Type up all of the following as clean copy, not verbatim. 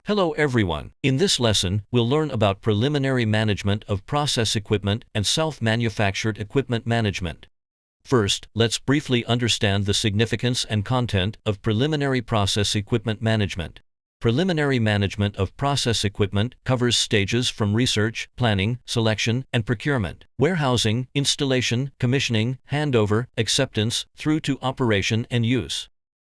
Hello everyone. In this lesson, we'll learn about preliminary management of process equipment and self-manufactured equipment management. First, let's briefly understand the significance and content of preliminary process equipment management. Preliminary management of process equipment covers stages from research, planning, selection, and procurement, warehousing, installation, commissioning, handover, acceptance, through to operation and use.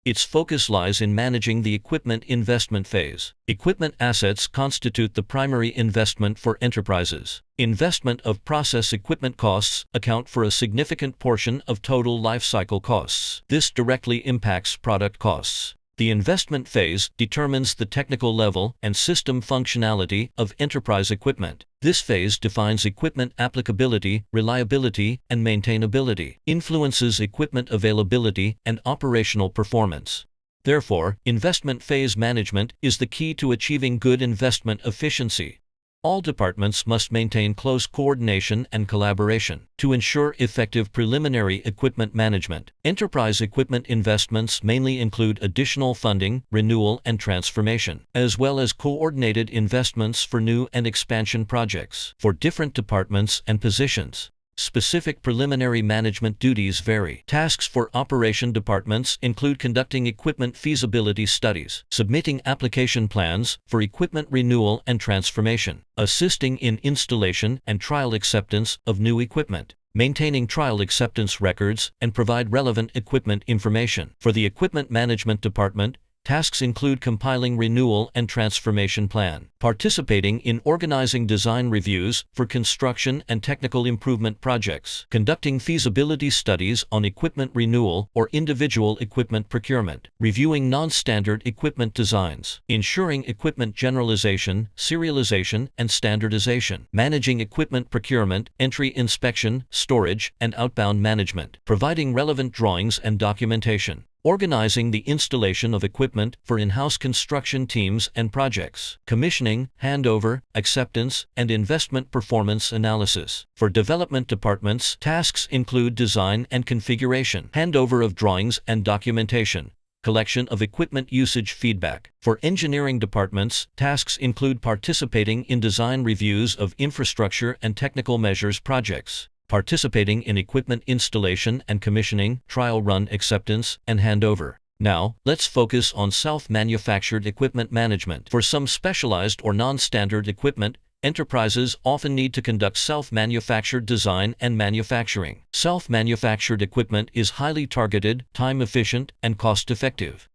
Its focus lies in managing the equipment investment phase. Equipment assets constitute the primary investment for enterprises. Investment of process equipment costs account for a significant portion of total life cycle costs. This directly impacts product costs. The investment phase determines the technical level and system functionality of enterprise equipment. This phase defines equipment applicability, reliability, and maintainability, influences equipment availability and operational performance. Therefore, investment phase management is the key to achieving good investment efficiency. All departments must maintain close coordination and collaboration to ensure effective preliminary equipment management. Enterprise equipment investments mainly include additional funding, renewal, and transformation, as well as coordinated investments for new and expansion projects. For different departments and positions, specific preliminary management duties vary. Tasks for operation departments include conducting equipment feasibility studies, submitting application plans for equipment renewal and transformation, assisting in installation and trial acceptance of new equipment, maintaining trial acceptance records, and provide relevant equipment information. For the equipment management department, tasks include compiling renewal and transformation plan, participating in organizing design reviews for construction and technical improvement projects, conducting feasibility studies on equipment renewal or individual equipment procurement, reviewing non-standard equipment designs, ensuring equipment generalization, serialization, and standardization, managing equipment procurement, entry inspection, storage, and outbound management, providing relevant drawings and documentation, organizing the installation of equipment for in-house construction teams and projects, commissioning, handover, acceptance, and investment performance analysis. For development departments, tasks include design and configuration, handover of drawings and documentation, collection of equipment usage feedback. For engineering departments, tasks include participating in design reviews of infrastructure and technical measures projects, participating in equipment installation and commissioning, trial run acceptance, and handover. Now, let's focus on self-manufactured equipment management. For some specialized or non-standard equipment, enterprises often need to conduct self-manufactured design and manufacturing. Self-manufactured equipment is highly targeted, time-efficient, and cost-effective.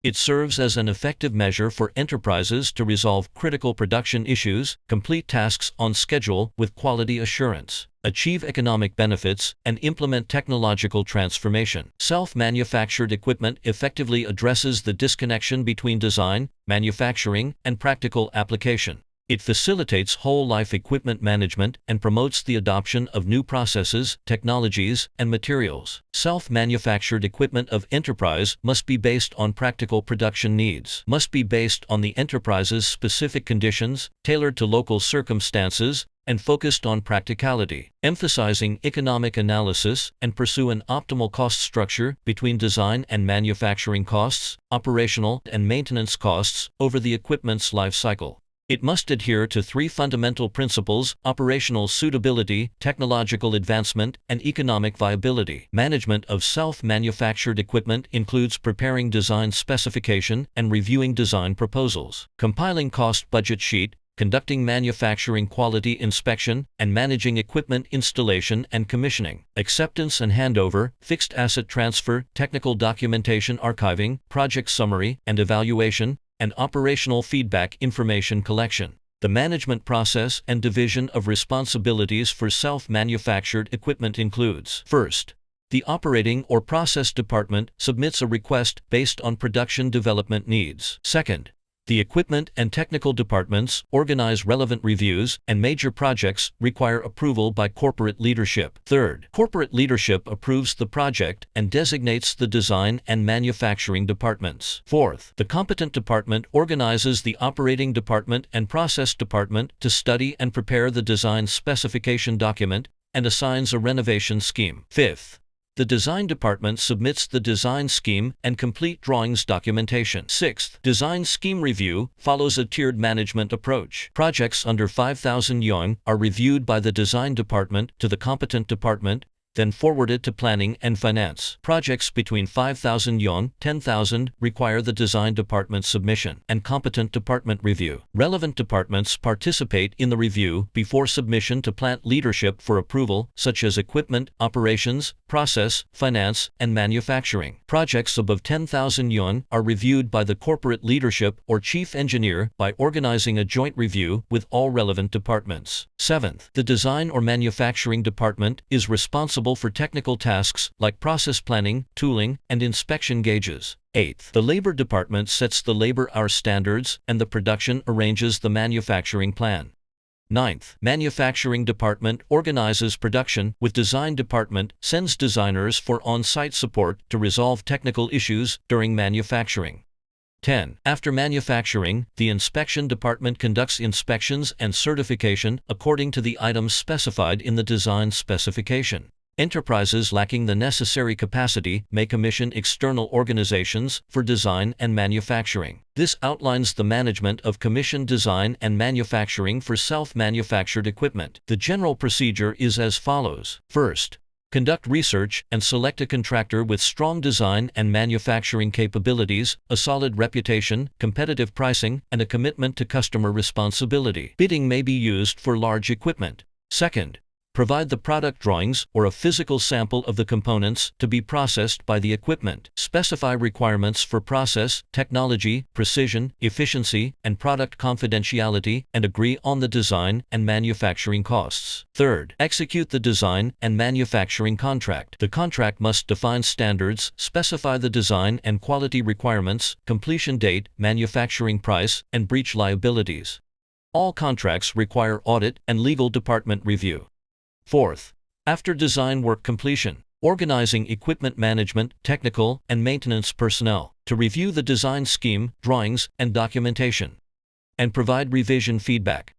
It serves as an effective measure for enterprises to resolve critical production issues, complete tasks on schedule with quality assurance, achieve economic benefits, and implement technological transformation. Self-manufactured equipment effectively addresses the disconnection between design, manufacturing, and practical application. It facilitates whole-life equipment management and promotes the adoption of new processes, technologies, and materials. Self-manufactured equipment of enterprise must be based on practical production needs, must be based on the enterprise's specific conditions, tailored to local circumstances, and focused on practicality, emphasizing economic analysis, and pursue an optimal cost structure between design and manufacturing costs, operational and maintenance costs over the equipment's life cycle. It must adhere to three fundamental principles: operational suitability, technological advancement, and economic viability. Management of self-manufactured equipment includes preparing design specification and reviewing design proposals, compiling cost budget sheet, conducting manufacturing quality inspection, and managing equipment installation and commissioning, acceptance and handover, fixed asset transfer, technical documentation archiving, project summary and evaluation, and operational feedback information collection. The management process and division of responsibilities for self-manufactured equipment includes: first, the operating or process department submits a request based on production development needs. Second, the equipment and technical departments organize relevant reviews, and major projects require approval by corporate leadership. Third, corporate leadership approves the project and designates the design and manufacturing departments. Fourth, the competent department organizes the operating department and process department to study and prepare the design specification document and assigns a renovation scheme. Fifth, The design department submits the design scheme and complete drawings documentation. 6th, design scheme review follows a tiered management approach. Projects under 5,000 yuan are reviewed by the design department to the competent department, then forwarded to planning and finance. Projects between 5,000 yuan, 10,000 require the design department submission and competent department review. Relevant departments participate in the review before submission to plant leadership for approval, such as equipment, operations, process, finance, and manufacturing. Projects above 10,000 yuan are reviewed by the corporate leadership or chief engineer by organizing a joint review with all relevant departments. 7th, the design or manufacturing department is responsible for technical tasks like process planning, tooling, and inspection gauges. 8th, the labor department sets the labor hour standards and the production arranges the manufacturing plan. 9th, manufacturing department organizes production with design department sends designers for on-site support to resolve technical issues during manufacturing. 10. After manufacturing, the inspection department conducts inspections and certification according to the items specified in the design specification. Enterprises lacking the necessary capacity may commission external organizations for design and manufacturing. This outlines the management of commissioned design and manufacturing for self-manufactured equipment. The general procedure is as follows. First, conduct research and select a contractor with strong design and manufacturing capabilities, a solid reputation, competitive pricing, and a commitment to customer responsibility. Bidding may be used for large equipment. Second, provide the product drawings or a physical sample of the components to be processed by the equipment. Specify requirements for process, technology, precision, efficiency, and product confidentiality, and agree on the design and manufacturing costs. Third, execute the design and manufacturing contract. The contract must define standards, specify the design and quality requirements, completion date, manufacturing price, and breach liabilities. All contracts require audit and legal department review. Fourth, after design work completion, organizing equipment management, technical, and maintenance personnel to review the design scheme, drawings, and documentation, and provide revision feedback.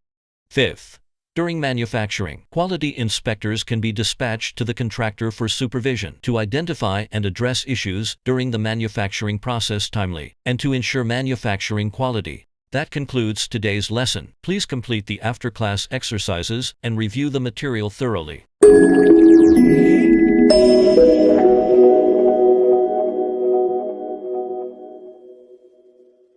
Fifth, during manufacturing, quality inspectors can be dispatched to the contractor for supervision to identify and address issues during the manufacturing process timely and to ensure manufacturing quality. That concludes today's lesson. Please complete the after-class exercises and review the material thoroughly.